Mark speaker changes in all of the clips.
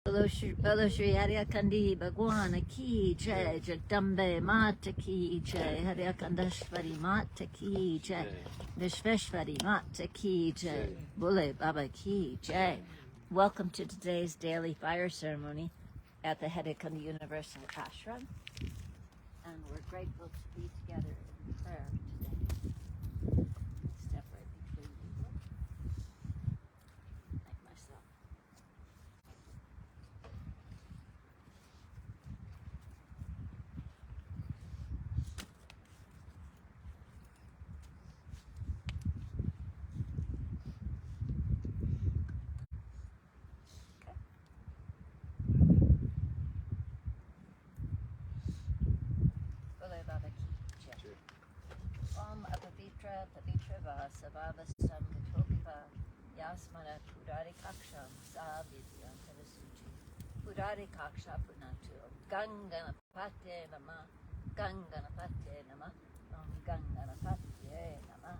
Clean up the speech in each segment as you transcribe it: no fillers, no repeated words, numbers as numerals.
Speaker 1: Bolo Shri Haidakhandi Bhagwan Ki Jai Jagdambe Mata Ki Jai Haidakhandashvari Mata Ki Jai Vishveshwari Mata Ki Jai Bole Baba Ki Jai. Welcome to today's daily fire ceremony at the Haidakhandi Universal Ashram, and we're grateful to be together in prayer today. Step right between people, like myself. Pavitra Savavasam Vitopiva Yasmana Pudari Kaksham Savidyam Tadasuchi Pudari Kaksha Punatu Ganganapate Nama Ganganapate Nama Ganganapate Nama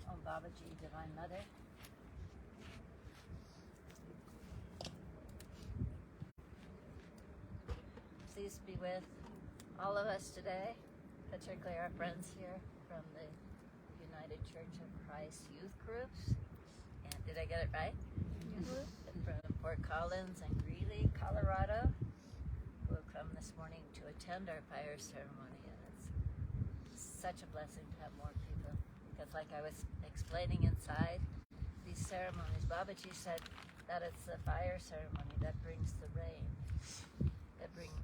Speaker 1: Om Babaji, Divine Mother. Please be with all of us today, particularly our friends here from the United Church of Christ youth groups. And did I get it right? From Fort Collins and Greeley, Colorado, who have come this morning to attend our fire ceremony. And it's such a blessing to have more people, because like I was explaining inside these ceremonies, Babaji said that it's the fire ceremony that brings the rain,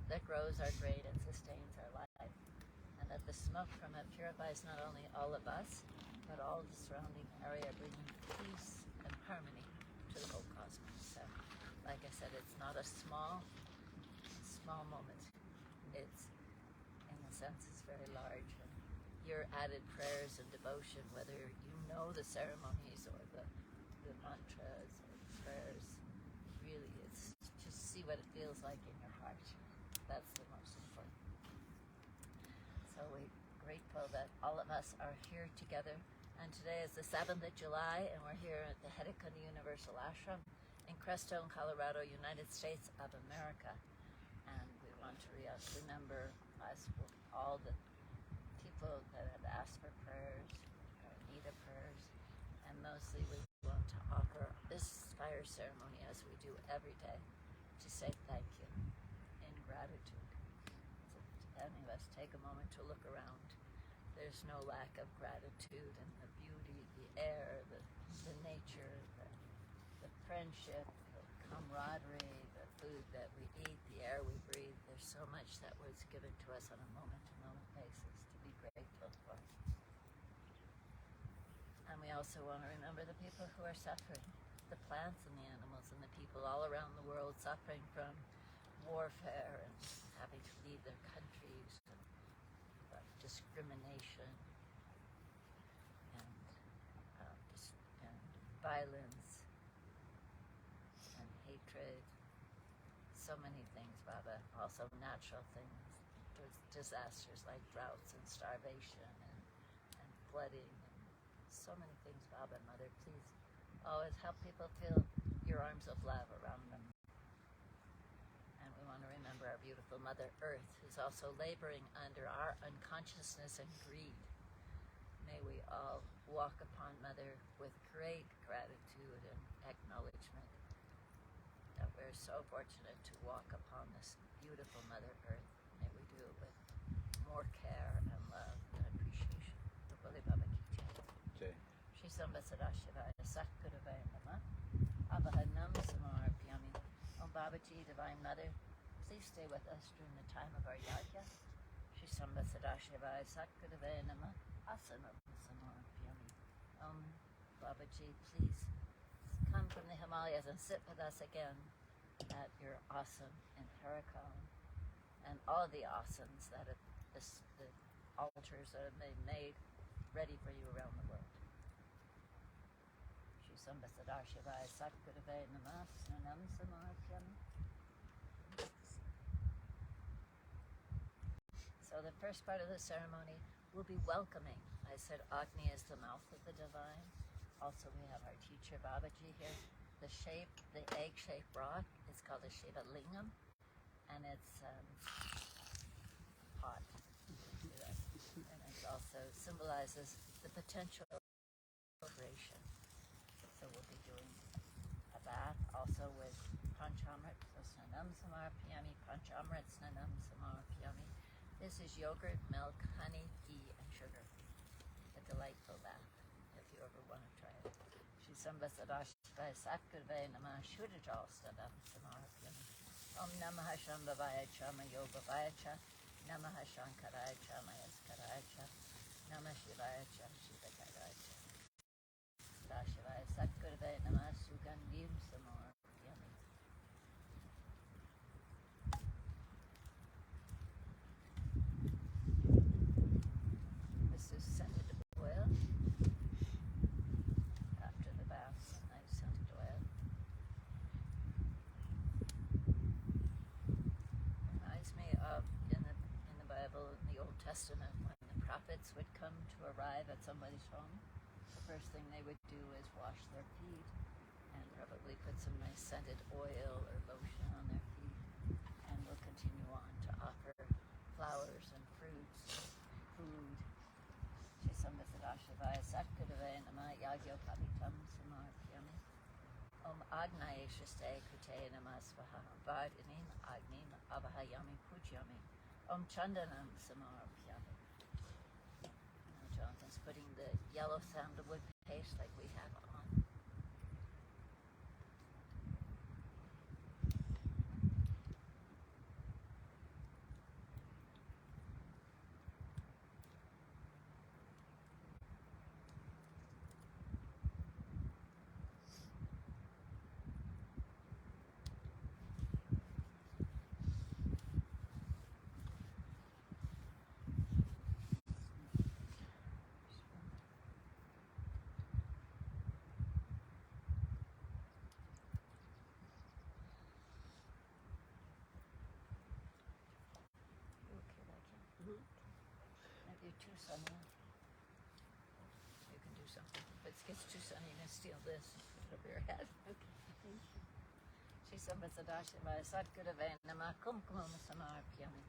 Speaker 1: that grows our grain and sustains our life. That the smoke from it purifies not only all of us, but all the surrounding area, bringing peace and harmony to the whole cosmos. So, like I said, it's not a small moment. It's, in a sense, it's very large. And your added prayers and devotion, whether you know the ceremonies or the mantras or the prayers, really, it's just see what it feels like in your heart. That's the most important. So we're grateful that all of us are here together. And today is the 7th of July, and we're here at the Haidakhandi Universal Ashram in Crestone, Colorado, United States of America. And we want to remember all the people that have asked for prayers, or in need of prayers. And mostly we want to offer this fire ceremony, as we do every day, to say thank you in gratitude. Any of us take a moment to look around. There's no lack of gratitude in the beauty, the air, the nature, the friendship, the camaraderie, the food that we eat, the air we breathe. There's so much that was given to us on a moment-to-moment basis to be grateful for. And we also want to remember the people who are suffering, the plants and the animals and the people all around the world suffering from warfare and having to leave their countries, and discrimination and violence and hatred. So many things, Baba. Also natural things. There's disasters like droughts and starvation and flooding and so many things, Baba. Mother, please always help people feel your arms of love around them. We want to remember our beautiful Mother Earth, who's also laboring under our unconsciousness and greed. May we all walk upon Mother with great gratitude and acknowledgement that we're so fortunate to walk upon this beautiful Mother Earth. May we do it with more care and love and appreciation. Bole Baba Ki Jai. Shri Samba Sadashivaya Sakguruvaya Namah Abhahanam Samarpyami. Om Babaji, Divine Mother, please stay with us during the time of our yajna. Shri Samba Sadashivaya Satguruvaya Namah Asanam Samarpyami. Babaji, please come from the Himalayas and sit with us again at your asam in Haidakhandi, and all the asams that the altars that have been made ready for you around the world. Shri Samba Sadashivaya Satguruvaya Namah Asanam Samarpyami. So the first part of the ceremony will be welcoming. I said Agni is the mouth of the divine. Also we have our teacher Babaji here, the shape, the egg-shaped rock is called a Shiva lingam, and it's hot. And it also symbolizes the potential creation. So we'll be doing a bath also with panchamrit, so snanam samarpyami, panchamrit snanam samarpyami. This is yogurt, milk, honey, ghee, and sugar. A delightful bath, if you ever want to try it. Shri Sambhasadashvaya Satgurve Namah Shurajal Snanam samarpyami. Om Namah Shambhavaya Chama Yogavaya Cha, Namah Shankaraya Chama Yaskaraya Cha, Namah Shivaya Cha Shivakaraya Cha. Sadashivaya Satgurve Namah Sugandhim samarpyami. This is scented oil. After the bath, nice scented oil. Reminds me of in the Bible, in the Old Testament, when the prophets would come to arrive at somebody's home, the first thing they would do is wash their feet and probably put some nice scented oil or lotion on their feet, and we'll continue on to offer flowers and fruits, food. Shri Sambhasadashivaya Satgurave Namah Yagyo Pavitam samarpyami. Om Agnayeshiste Krute Namah Svaha Vardhanim Agnim Avahayami Pujyami. Om Chandanam samarpyami. Now Jonathan's putting the yellow sandalwood paste like we have on. If you're too sunny, you can do something. If it gets too sunny, you can steal this and put it over your head.
Speaker 2: Okay, thank you.
Speaker 1: Shri Sambhasadashivaya Satgurave Namah Kumkumam samarpyami.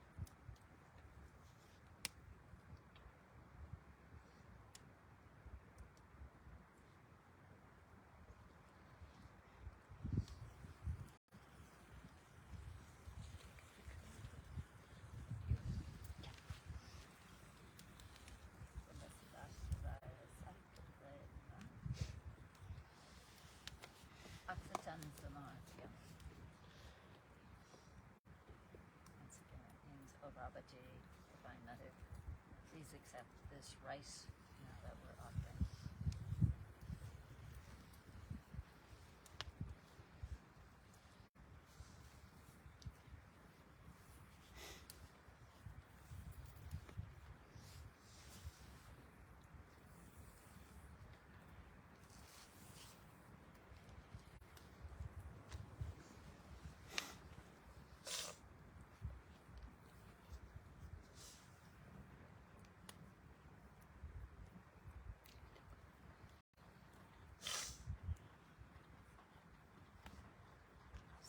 Speaker 1: Aksatan samarpyami. Once again, it means, O Babaji, Divine Mother, please accept this rice now that we're offering.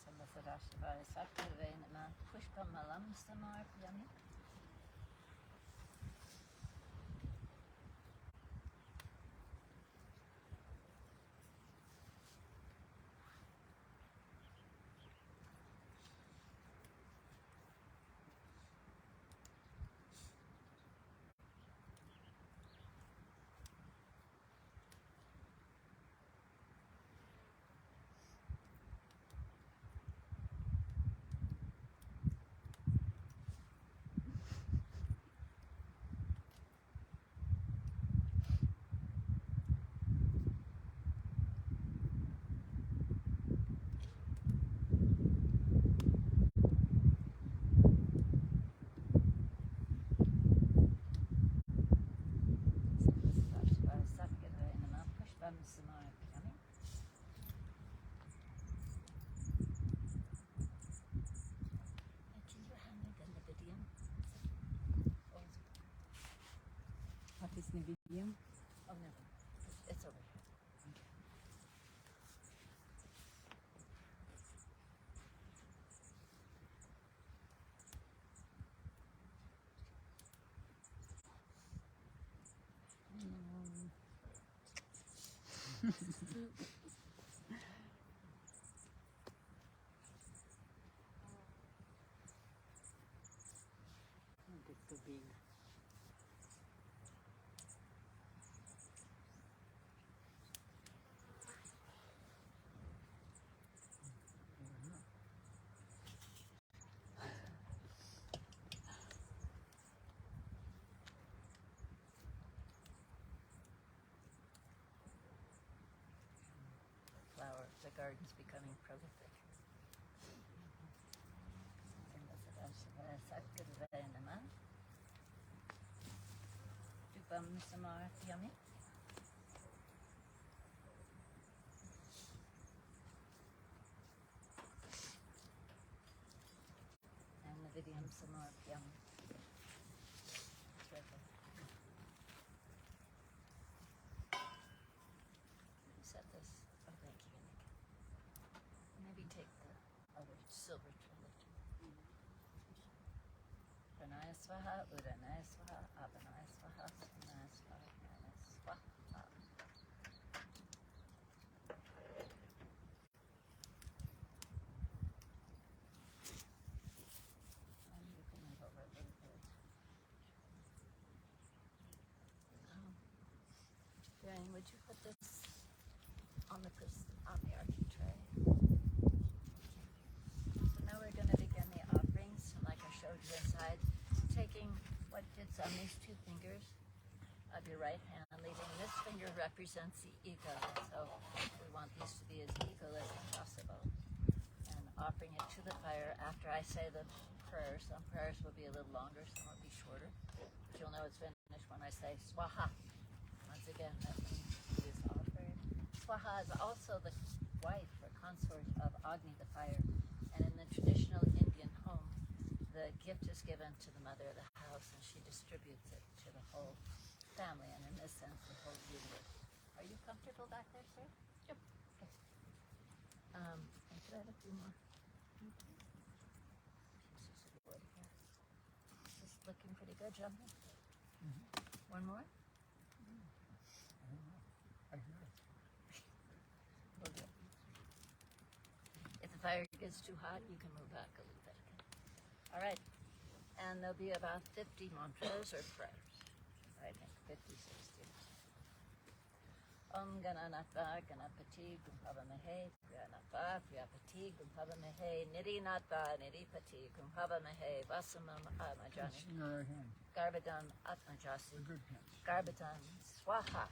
Speaker 1: Sambhasadashivaya Satgurave Namah Pushpamalam samarpyami.
Speaker 2: It's too big.
Speaker 1: The garden's becoming prolific. Dupam samar yummy. And the vidyam samar yummy. Set this. Oh, thank you, Nick. Maybe take the other silver trillet. Pranaya swaha, udanaya swaha, apanaya swaha, swanaya swaha, pranaya swaha. And you can move over a little bit. Jane, would you put this on the arching tray? So now we're going to begin the offerings, like I showed you inside, taking what fits on these two fingers of your right hand, leaving this finger represents the ego, so we want these to be as egoless as possible, and offering it to the fire after I say the prayers. Some prayers will be a little longer, some will be shorter, but you'll know it's finished when I say swaha. Once again, that means it is offered. Swaha is also the wife or consort of Agni, the fire, and in the traditional Indian home, the gift is given to the mother of the house, and she distributes it to the whole family, and in this sense, the whole universe. Are you comfortable back there, sir? Yep. Okay. And could I have a few more? Pieces of wood here. This is looking pretty good, Jonathan. One more? We'll do it. If the fire gets too hot, you can move back a little bit. Okay? All right. And there'll be about 50 mantras or prayers. I think 50, 60. Om Gananatva Ganapati Gumpavamahe Priyanatva Priyapati Gumpavamahe Nidinatva Nidipati Gumpavamahe Vasamam Atmajani Garbadam Atmajasi Garbadam Swaha.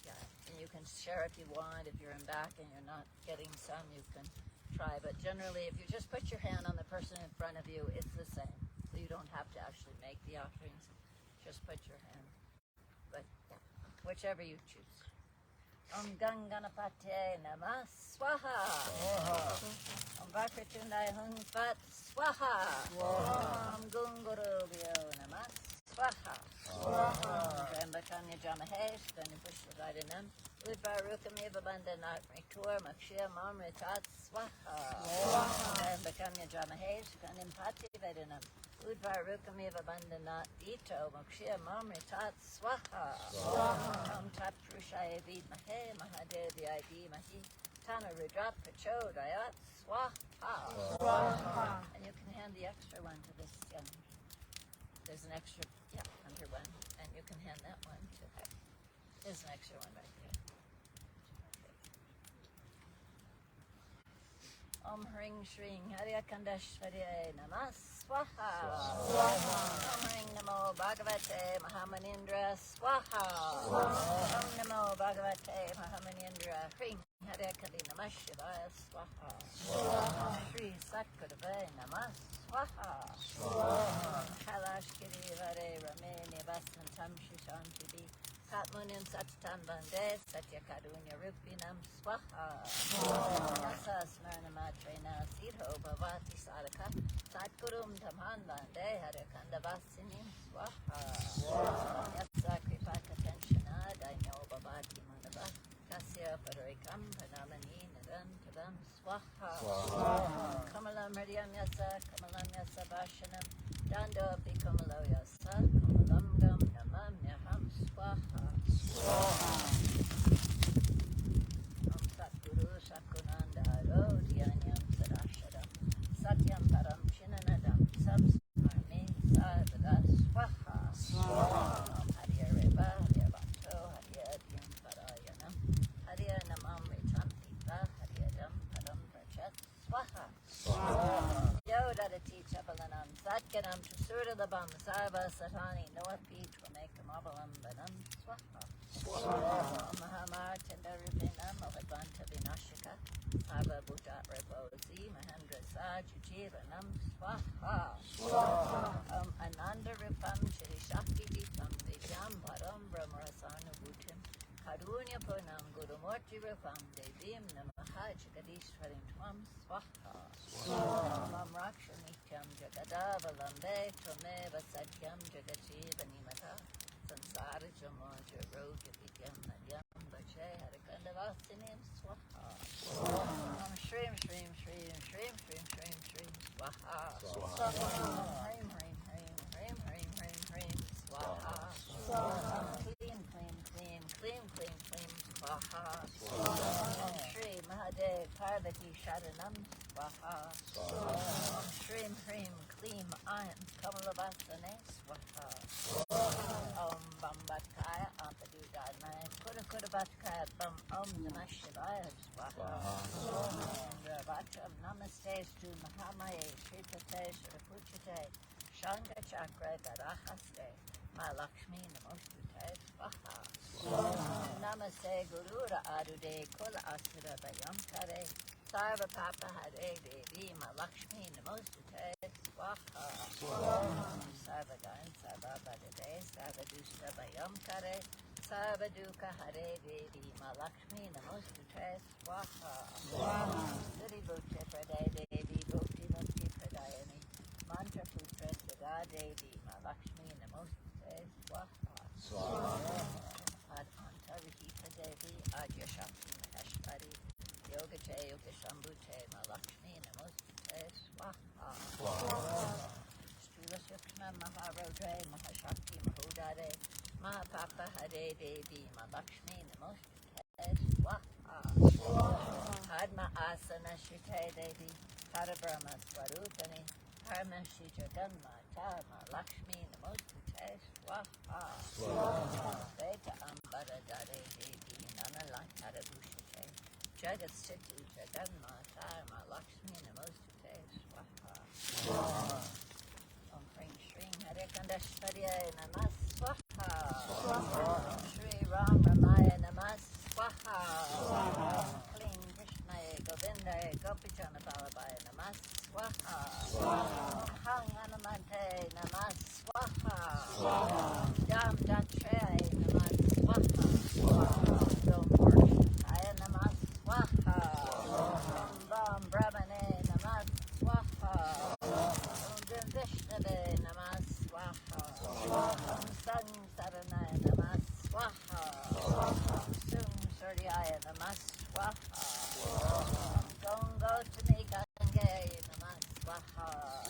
Speaker 1: Yeah, and you can share if you want. If you're in back and you're not getting some, you can try. But generally, if you just put your hand on the person in front of you, it's the same. So you don't have to actually make the offerings. Just put your hand. But yeah, whichever you choose. Om Ganganapate Namah Swaha. Om Vakratundai Hung Fat Swaha. Om Gungurubhyo Namah Swaha. Trambakanya Jamahesh, Gani Pushpavadinam, Udvarukamiva Bandanat Ritur, Makshia Mamritat Swaha. Trambakanya Jamahesh, Ganim Pati Vedinam, Udvarukamiva Bandanat Dito, Makshia Mamritat Swaha. Om Tat Prushaya Vidmahe, Mahadevi Id Mahi, Tana Rudrat Prachodayat Swaha. And you can hand the extra one to this young. There's an extra, under one, and you can hand that one to her. There's an extra one right there. Om Hring Shring Hariakandashvarya Namah Swaha. Om Hring Namo Bhagavate Mahamanindra Swaha. Om Namo Bhagavate Mahamanindra Hring Hariakandi Namah Shivaya Swaha. Shri Sakadave Namah Swaha. Kalash Kiri Vare Rame Nivasantam Shishanti Katmunim Sattam Bande Satya Karunya Rupinam Swaha. Yasa Smarnamatrena Sidho Bhavati Sadaka Satkurum Tamhan Bande Harakanda Vasinim Swaha. Yasa Kripaka Tenshana Daino Bhavati Manava Kasya Parikam Panamani Nadam Tabam Swaha. Kamalam Mridyam Yasa Kamalam Yasa Vashanam Dando Bikamalo Yasa Kamalam Gam Namam Yaham Swaha. Om Satguru Satgunanda Dhyanyam Sadashadam Satyam Param Chinanadam Samsmarmi Sarvada Swaha Om Hariya Reva Hariya Bhakto Hariya Dhyam Parayanam Hariya Namam Ritantika Hariya Dam Param Prachat Swaha Yodadati Chapalanam Satganam Chusurdalabam Sarva Satani Noapi Twamekamabalam Banam Swaha Mahamar Tendarupinam Avadvanta Vinashika Ava Bhuta Reposi Mahendra Sajujivanam Swaha Ananda Rupam Shri Shakti Deepam Vijam Param Brahmarasarnabhutim Karunya Punam Gurumurti Rupam Devim Namaha Jagadishwarim Tvam Swaha Mam Raksha Nityam Jagadavalambe Tvameva Satyam Jagajiva Nimata Sansara Jamaja Roja Vidyam Nadyam Vache Hadakandavasinim Swaha Om Shrim Shrim Shrim Shrim Shrim Shrim Shrim Swaha Hrim Hrim Hrim Hrim Hrim Hrim Hrim Swaha Clean Clean Clean Clean Clean Clean Swaha Om Shri Mahadev Parvati Sharanam Swaha Om Shrim Hrim Clean Ayan Kamalavasane Swaha Om Bambatkaya Ampadudadmaya Kudakudabatkaya Bam Om Namah Shivaya Swaha Vachav Namaste Stu Mahamaye Shripate Shripuchate Shanga Chakra Gadahaste Ma Lakshmi Namostute Swaha Namaste Gurura Adude Kula Asura Bayamkare Sarva Papa Hare Devi Ma Lakshmi Namostute Swaha Sarva Gan Sarva Badade Sarva Dusta Bayamkare Sarva Duka Hare Devi Ma Lakshmi Namostute Swaha Suri Bhukti Praday Devi Bhukti Mukti Pradayani Mantra Putra Sada Devi Ma Lakshmi Namostute Swaha Ad Anta Vihita Devi Adya Shakti Maheshwari Yoga Jay Yoga Shambhute Ma Lakshmi Namostute Swaha Srila Sukshma Maharodre Mahashakti Mahodare Mahapapa Hare Devi Ma Lakshmi Namostute Swaha Padma Asana Shite Devi Parabrahma Swarupani Parma Shri Jaganmata Ma Lakshmi Namostute Swaha Veta Ambara Dare Devi Nana Lankara Bhushite Jagat Siti Jaganmata Ma Lakshmi Namostute Swaha Om Hring Shring Hare Kandashvarya Namah Swaha Om Shri Ram Ramaya Namah Swaha Kling Krishnaya Govindaye Gopijana Balabaya Namah Swaha Om Hang Hanumante Namah Swaha Dam Datraya Namah Swaha Dom Morshaya Namah Swaha Om Ram Brahmane Namah Swaha Om Dim Vishnave Namah Swaha Om Sang Saranaya Namah Swaha Om Sung Suryaya Namah Swaha Om Gongo Tamika Gange Namah Swaha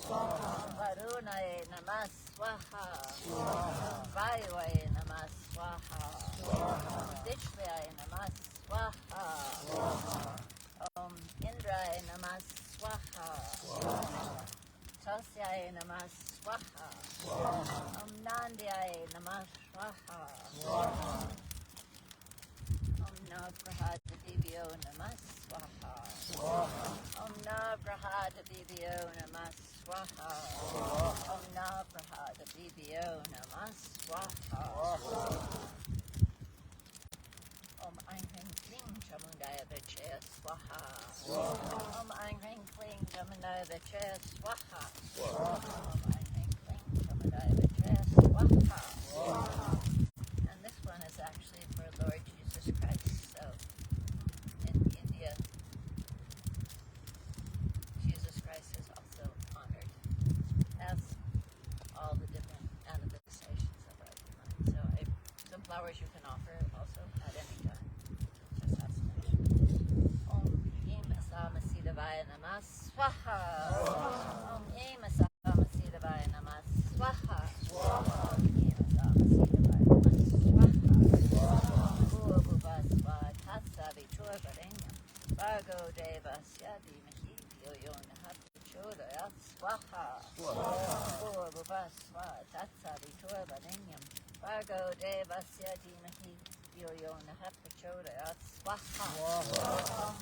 Speaker 1: Om Varunaya Namah Swaha Om Vayuaya Namah Swaha Om Dishvaya Namah Swaha Om Indraya Namah Swaha Tasyaya Namah Swaha Om Nandyaya Namah Swaha Om Navrahada Divyo Namah Swaha Om Navrahada Divyo Namah Swaha Om Navrahada Divyo Namah Swaha Om Aing Hring Kling Chamundaya Vachaya Swaha Om Aing Hring Kling Chamundaya Vachaya Swaha Om Aing Hring Kling Chamundaya Vachaya Swaha And this one is actually for Lord Jesus Christ. So in India, Jesus Christ is also honored as all the different manifestations of our divine. So some flowers you can offer also at any time. Just has to mention. Om Im Asamasidavaya Namah Swaha. Om Im Asamasidavaya Namah Swaha. Om Im Asamasidavaya Namah Swaha. Bhargo Devasya Dhimahi Yo Yo Naha Prachodayat Swaha. Bhuvasva Tatsavitur Varenyam Bhargo Devasya Dhimahi Yo Yo Naha Prachodayat Swaha.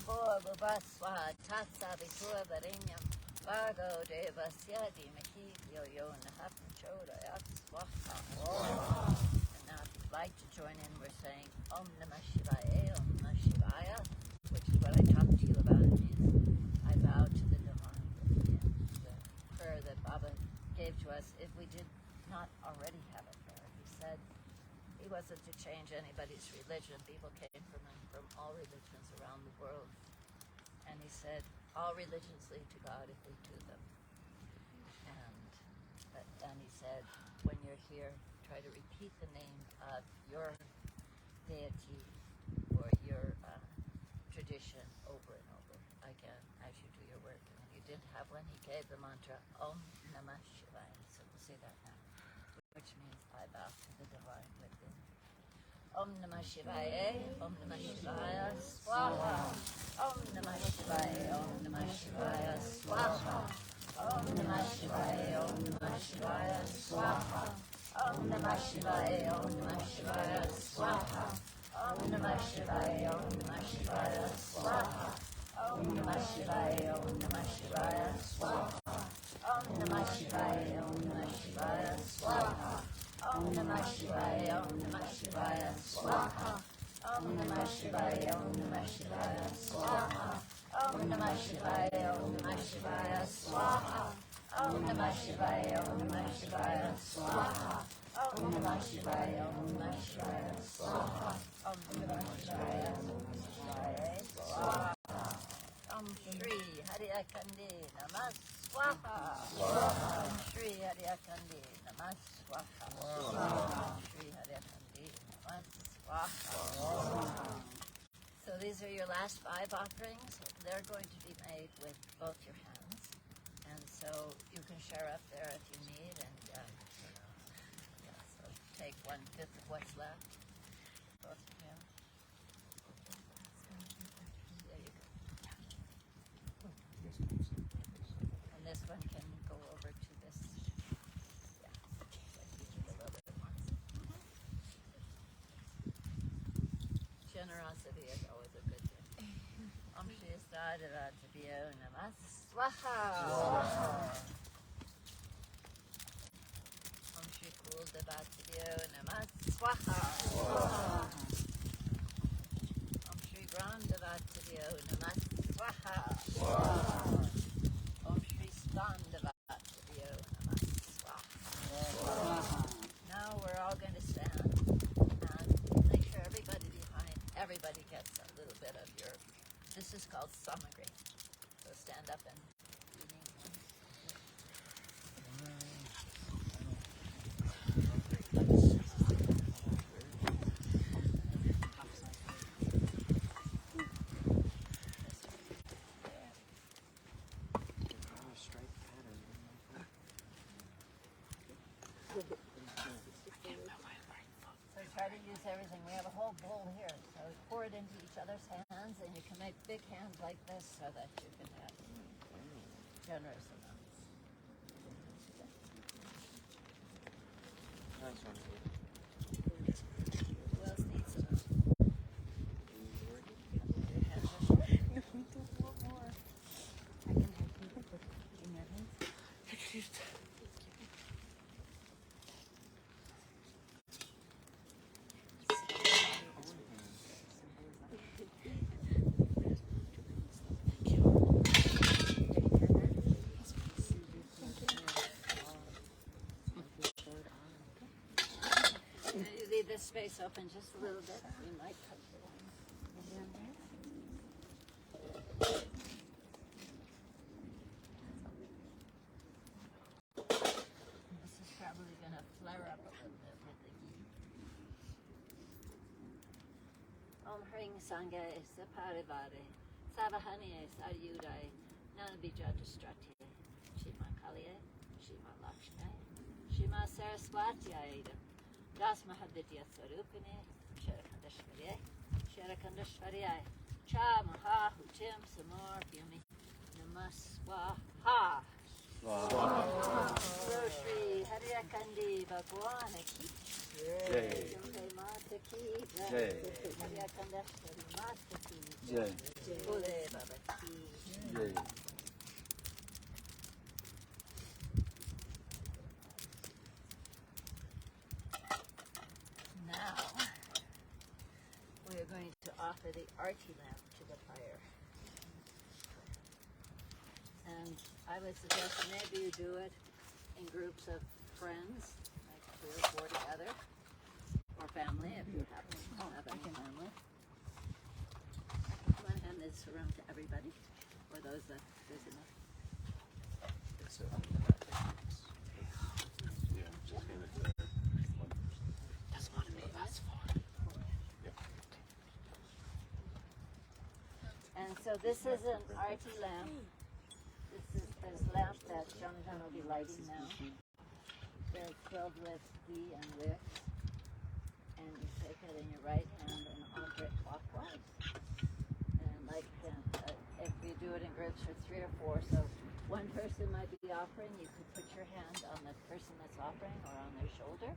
Speaker 1: Bhuvasva Tatsavitur Varenyam Bhargo Devasya Dhimahi Yo Yo Naha Prachodayat Swaha. And now if you'd like to join in, we're saying Om Namah Shivaya, Om Namah Shivaya, which is what I talked to you about. It means I vow to the divine. The prayer that Baba gave to us if we did not already have a prayer. He said he wasn't to change anybody's religion. People came from all religions around the world. And he said, all religions lead to God if we do them. And he said, when you're here, try to repeat the name of your deity or your tradition over and over again as you do your work. And if you didn't have one, he gave the mantra Om Namah Shivaya. So we'll say that now, which means I bow to the divine within. Om Namah Shivaya, Om Namah Shivaya, Swaha. Om Namah Shivaya, Om Namah Shivaya, Swaha. Om Namah Shivaya, Om Namah Shivaya, Swaha. Om Namah Shivaya, Om Namah Shivaya, Swaha. Om Namah Shivaya, Om Namah Shivaya, Swaha. Om Namah Shivaya, Om Namah Shivaya, Swaha. Om Namah Shivaya, Om Namah Shivaya, Swaha. Om Namah Shivaya, Om Namah Shivaya, Swaha. Om Namah Shivaya, Om Namah Shivaya, Swaha. Om Namah Shivaya, Om Namah Shivaya, Swaha. Om Namah Shivaya, Om Namah Shivaya, Swaha. Om Namah Shivaya, Om Namah Shivaya, Swaha. Om Namah Shivaya, Om Namah Shivaya, Swaha. Om Shri Haidakhandi Namah Swaha. Om Shri Haidakhandi Namah Swaha. Om Shri Haidakhandi Namah Swaha. So these are your last 5 offerings. They're going to be made with both your hands. And so you can share up there if you need. And so take 1/5 of what's left. Both of you. There you go. And this one can go over to this. Yeah. A little bit more. Generosity is always a good thing. Om Shri Sadhivyo Namah Swaha. Om Shri Kuldevyo Namah Swaha. Om Shri Grandevyo Namah Swaha. Om Shri Standevyo Namah Swaha. Now we're all going to stand and make sure everybody gets a little bit of your, this is called samagri. So stand up and try to use everything. We have a whole bowl here, so pour it into each other's hands, and you can make big hands like this so that you can have generous amounts.
Speaker 2: Nice one.
Speaker 1: Who else needs some? Your hands are short.
Speaker 3: One more. I can help you put in your hands.
Speaker 1: You leave this space open just a little bit. We might cut the line. This is probably going to flare up a little bit with the ghee. Om Hring Sangye Saparivare Savahaniye Saryudaye Nanabijatastrati Shima Kaliye Shima Lakshmi Shima Saraswati Das Mahavidya Swarupine Sharakandashvarye Sharakandashvarye Cha Maha Huchim Samor Yumi Namaswaha. Shri Haidakhandi Bhagwan Ki
Speaker 2: Jai.
Speaker 1: Yungai Mata Ki
Speaker 2: Jai.
Speaker 1: Haidakhandi Mata Ki
Speaker 2: Jai.
Speaker 1: Bole Baba Ki.
Speaker 2: Jai.
Speaker 1: Now we are going to offer the arti lamp to the fire. And I would suggest maybe you do it in groups of friends, like 3 or 4 together, or family if you happen to have any family. You want to hand this around to everybody, or those that there's enough. And so this is an arti lamp. This is this lamp that Jonathan will be lighting now. They're filled with ghee and wick. And you take it in your right hand and offer it clockwise. And like if you do it in groups for 3 or 4, so one person might be offering, you could put your hand on the person that's offering or on their shoulder,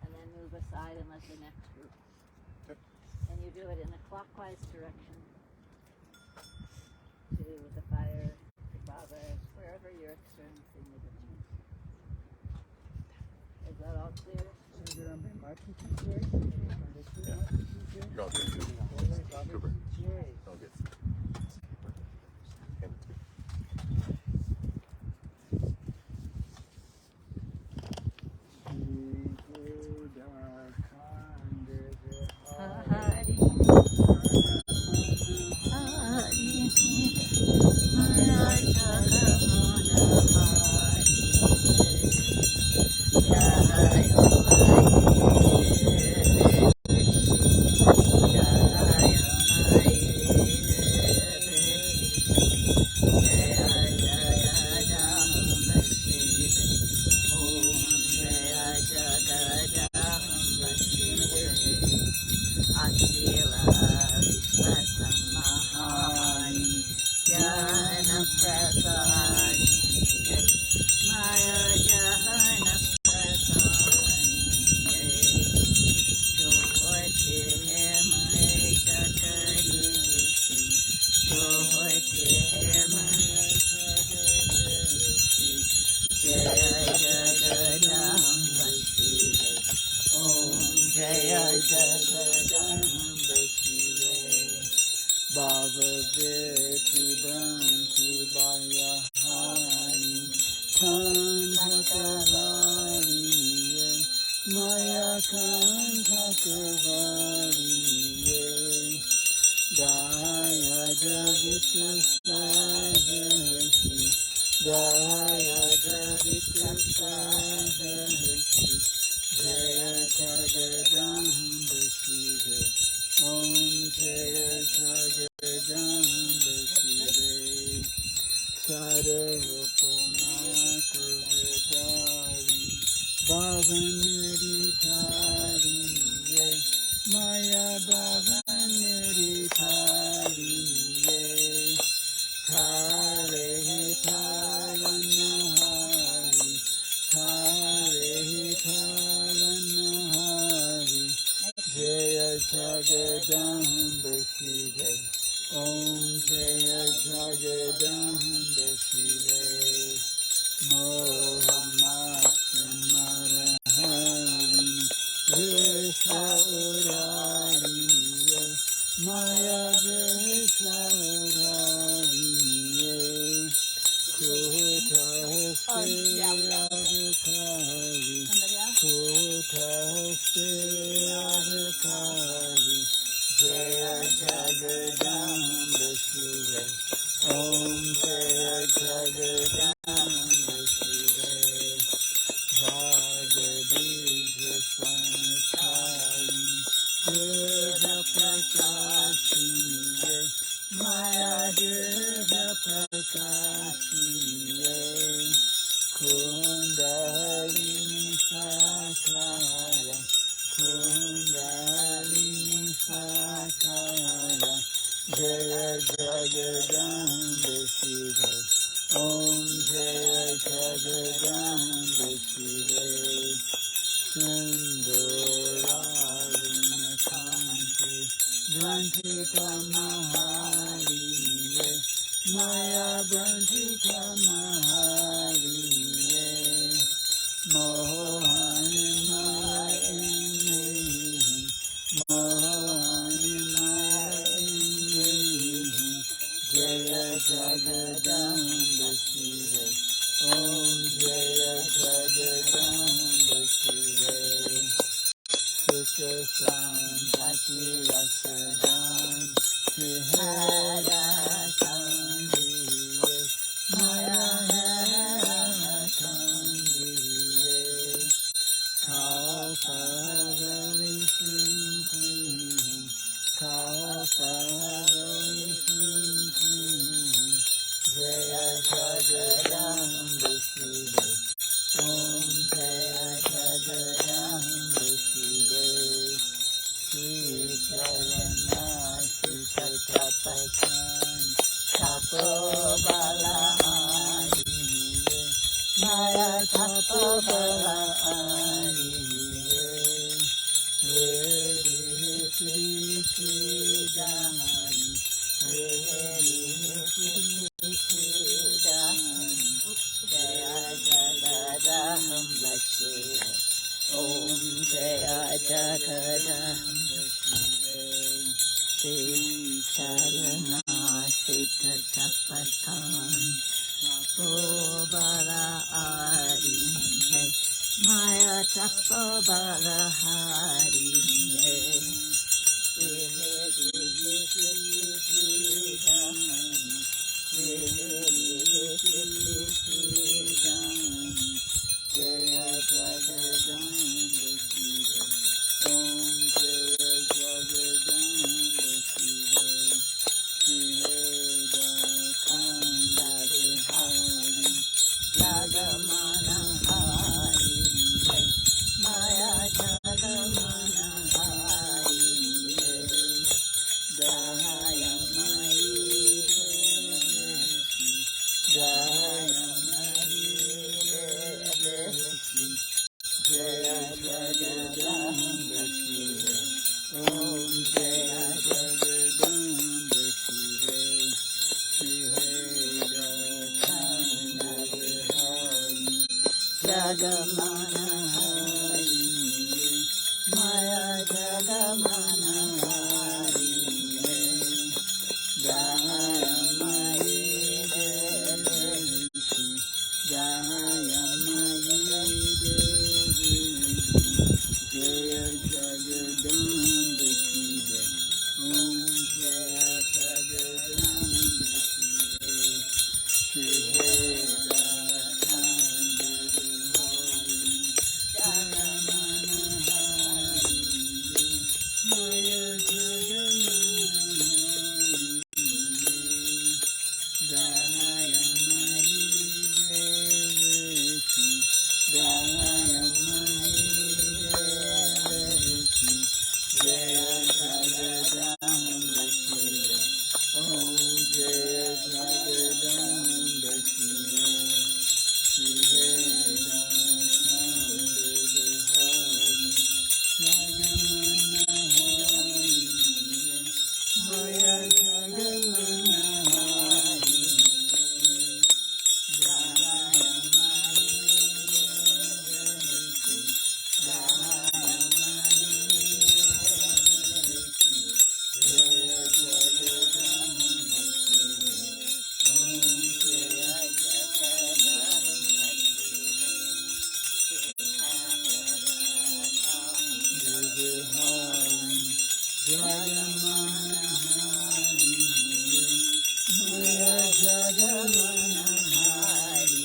Speaker 1: and then move aside and let the next group. And you do it in a clockwise direction to the fire, to Baba, wherever you're experiencing the difference. Is that all clear?
Speaker 2: You're all good. Cooper. All good. Hand it to me.
Speaker 4: Jaya Bandhita Mahariye Mohani Maya Mohani Maya Jaya Jagadamba Shiva Om Jaya Jagadamba Shiva Sukha Santati Rasadam Haidakhandi Maya Haidakhandi Kaupavali Simpli Kaupavali Simpli Jaya Jagadamba Shiva Om Jaya Jagadamba Shiva Sri Jagannath Tapasan Tapobala Ariye Maya Tapobala Ariye Vedi Sri Sri Dhamani Vedi Sri Sri Dhamani Jaya Jagadamba Shiva Om Jaya Jagadamba Shiva Sri Jagannath Tapasan Tapobala Ariye Maya Tapobala Ariye Vedi Sri Sri Dhamani Vedi Sri Sri Dhamani Jaya Jagadamba Shiva Om Jaya Jagadamba Shiva Sri Haidakhandi Hari Jagamana Hari Maya Jagamana Hari Jaya Mai Jaya Mai Jaya Jagadamba Shiva Om Jaya Jagadamba Shiva Sri Haidakhandi Hari Jagamana Hari Maya Jagamana Hari Jaya Mai Jaya Mai Jaya Jagadamba Shiva Om Jaya Jagadamba Shiva Sri Haidakhandi Hari Jagamana Hari Maya Jagamana Hari Jaya Mai Jaya Mai Jaya Jagadamba Shiva Om Jaya Jagadamba Shiva Sri Haidakhandi Hari Jagamana Hari Maya Jagamana Hari Jaya Mai Jaya Jagadamba Shiva Om Jaya Jagadamba Hari Jagamana Hari Maya Jagamana Hari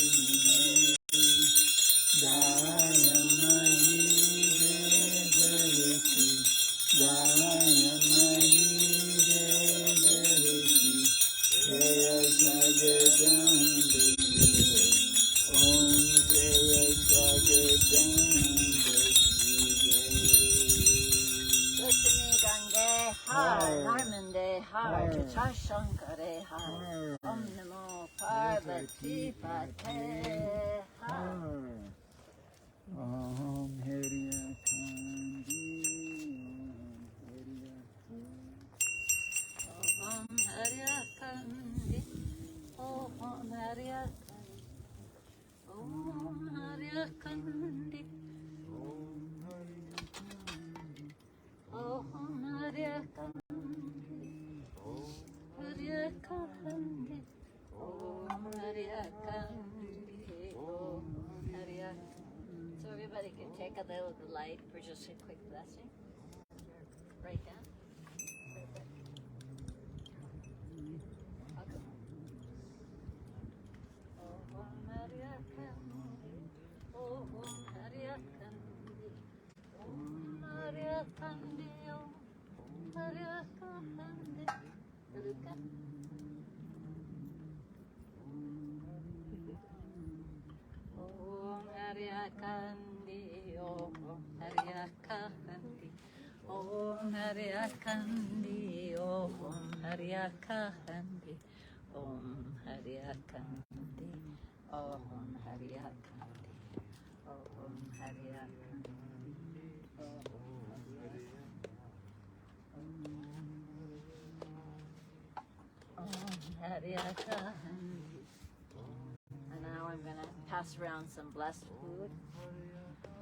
Speaker 4: Jaya Mai Jaya Mai Jaya Jagadamba Shiva Om Jaya Jagadamba Shiva
Speaker 1: Lakshmi Gange Har, Narmande Har, Chachashankare Har, Om Namo Parvati Pate Har.
Speaker 4: Om Haidakhandi Om Haidakhandi
Speaker 1: Om Haidakhandi, Haidakhandi. Om Haidakhandi. Haidakhandi. Om Haidakhandi. Om Haidakhandi. So everybody can take a little light for just a quick blessing. Right down. Om Haidakhandi, Om Haidakhandi, Om Haidakhandi, Om Haidakhandi, Om Haidakhandi, Om Haidakhandi. And now I'm going to pass around some blessed food.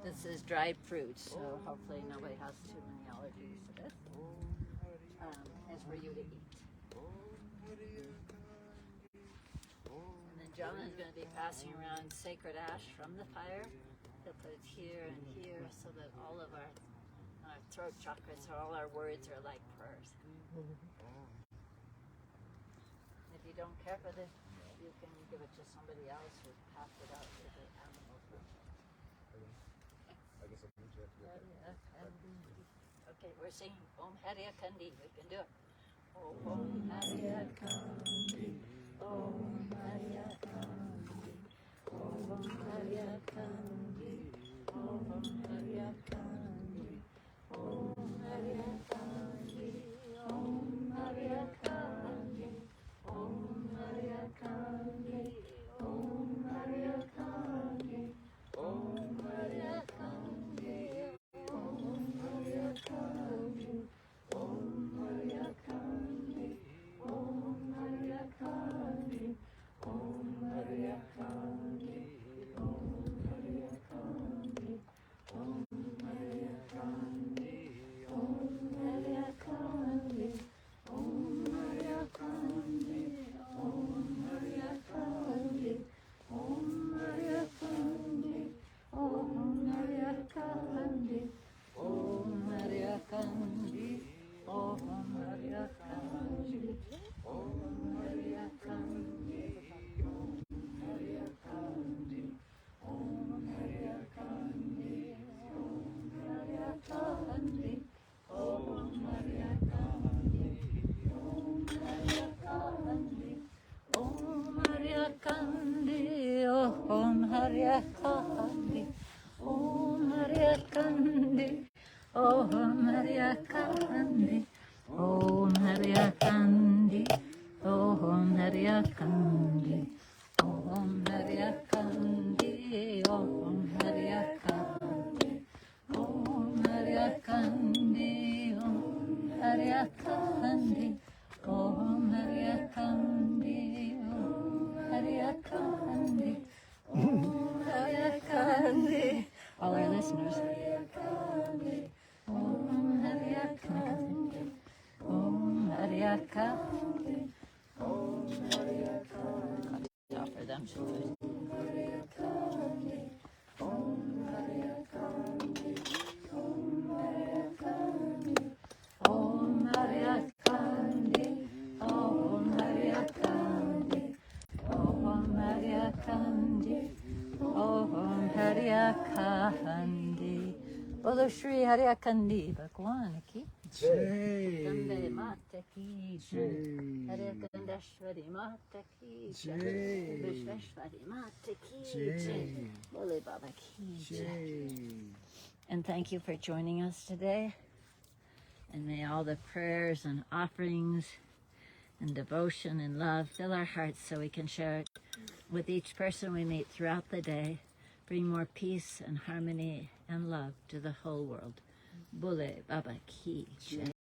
Speaker 1: This is dried fruit, so hopefully nobody has too many allergies to this. It's for you to eat. And then John is going to be passing around sacred ash from the fire. He'll put it here and here so that all of our throat chakras, all our words are like prayers. If you don't care for this, you can give it to somebody else who passed it out to the animals. Okay, we're singing Om Haidakhandi. We can do it. Om Haidakhandi. Om Haidakhandi. Om Haidakhandi. Om Haidakhandi. Om Haidakhandi. Om Haidakhandi. Om Haidakhandi. Om Haidakhandi. Om Haidakhandi. Om Haidakhandi, Om Haidakhandi, Om Haidakhandi, Om Haidakhandi, Om Haidakhandi, Om Haidakhandi, Om Haidakhandi, Om Haidakhandi, Om Haidakhandi, Om Haidakhandi, Haidakhandi, Om Haidakhandi. All our listeners. Om Haidakhandi, Om Haidakhandi, Om Haidakhandi. Offer them some food. Om Haidakhandi, Om Haidakhandi, Om Haidakhandi, Om Haidakhandi, Om Haidakhandi, Om Haidakhandi, Om Haidakhandi. Bolo Shri Haidakhandi Bhagwan ki
Speaker 4: Jai.
Speaker 1: Gambe Mata ki Jai. Haidakhandi Mata ki Jai. Vishveshwari Mata ki Jai. Bole Baba ki Jai. And thank you for joining us today. And may all the prayers and offerings and devotion and love fill our hearts so we can share it with each person we meet throughout the day. Bring more peace and harmony and love to the whole world. Bole Baba Ki Jai.